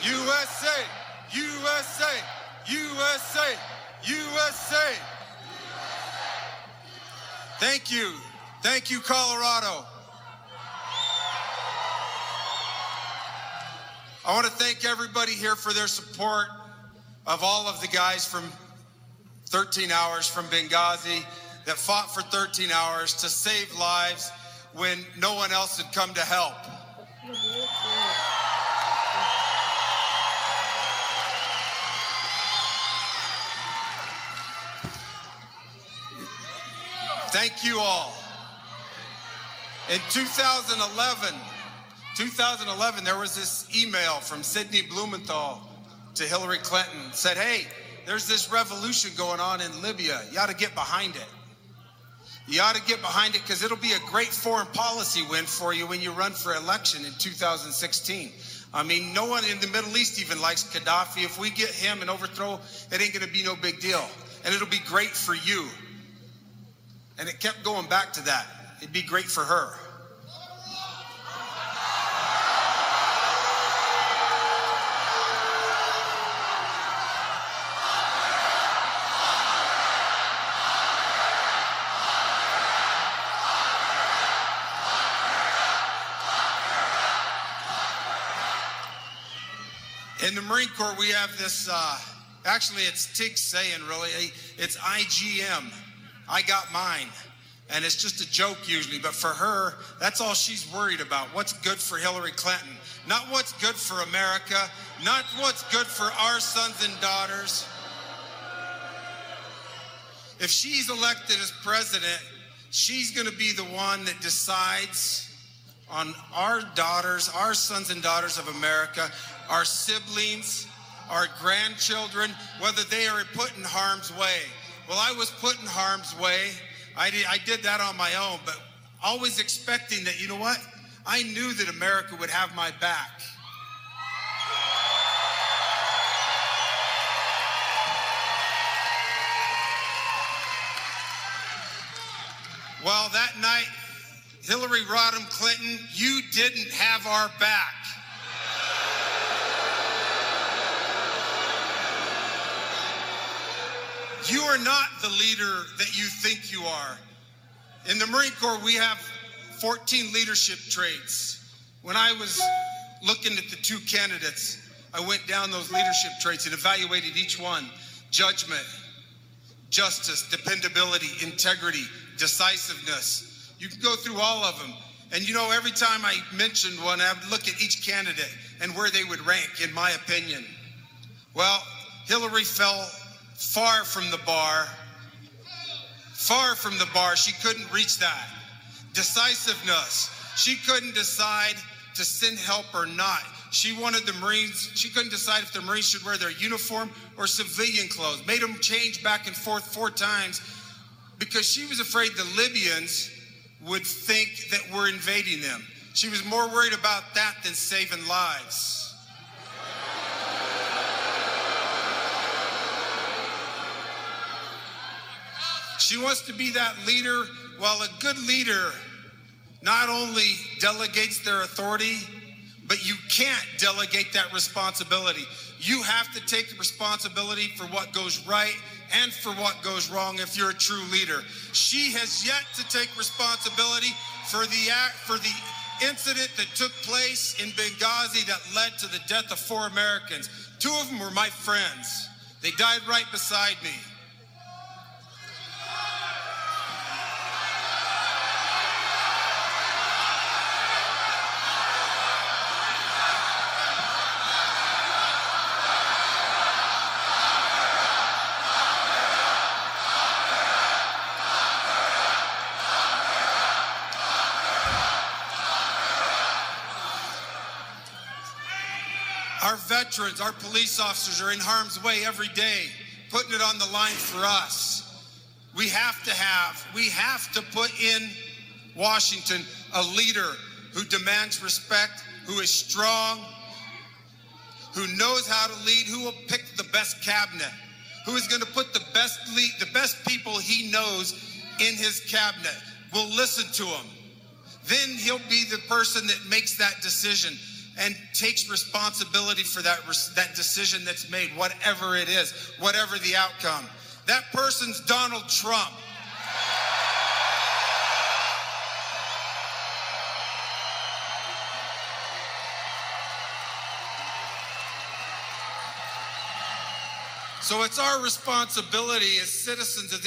USA, USA, USA, USA. Thank you. Thank you, Colorado. I want to thank everybody here for their support of all of the guys from 13 hours from Benghazi that fought for 13 hours to save lives when no one else had come to help. Thank you all. In 2011, there was this email from Sidney Blumenthal to Hillary Clinton. Said, hey, there's this revolution going on in Libya. You ought to get behind it. You ought to get behind it because it'll be a great foreign policy win for you when you run for election in 2016. I mean, no one in the Middle East even likes Gaddafi. If we get him and overthrow, it ain't going to be no big deal. And it'll be great for you. And it kept going back to that. It'd be great for her. In the Marine Corps, we have this, actually it's TIG saying really, it's IGM. I got mine. And it's just a joke usually, but for her, that's all she's worried about. What's good for Hillary Clinton? Not what's good for America, not what's good for our sons and daughters. If she's elected as president, she's going to be the one that decides on our daughters, our sons and daughters of America, our siblings, our grandchildren, whether they are put in harm's way. Well, I was put in harm's way. I did that on my own, but always expecting that, you know what? I knew that America would have my back. Well, that night, Hillary Rodham Clinton, you didn't have our back. You are not the leader that you think you are. In the Marine Corps, we have 14 leadership traits. When I was looking at the two candidates, I went down those leadership traits and evaluated each one. Judgment, justice, dependability, integrity, decisiveness. You can go through all of them. And you know, every time I mentioned one, I would look at each candidate and where they would rank, in my opinion. Well, Hillary fell far from the bar. Far from the bar. She couldn't reach that. Decisiveness. She couldn't decide to send help or not. She wanted the Marines, she couldn't decide if the Marines should wear their uniform or civilian clothes. Made them change back and forth 4 times because she was afraid the Libyans would think that we're invading them. She was more worried about that than saving lives. She wants to be that leader. Well, a good leader not only delegates their authority, but you can't delegate that responsibility. You have to take responsibility for what goes right and for what goes wrong if you're a true leader. She has yet to take responsibility for the incident that took place in Benghazi that led to the death of 4 Americans. 2 of them were my friends. They died right beside me. Our veterans, our police officers are in harm's way every day, putting it on the line for us. We have to put in Washington a leader who demands respect, who is strong, who knows how to lead, who will pick the best cabinet, who is going to put the best people he knows in his cabinet, will listen to him. Then he'll be the person that makes that decision. and takes responsibility for that decision that's made, whatever it is, whatever the outcome. That person's Donald Trump. So it's our responsibility as citizens of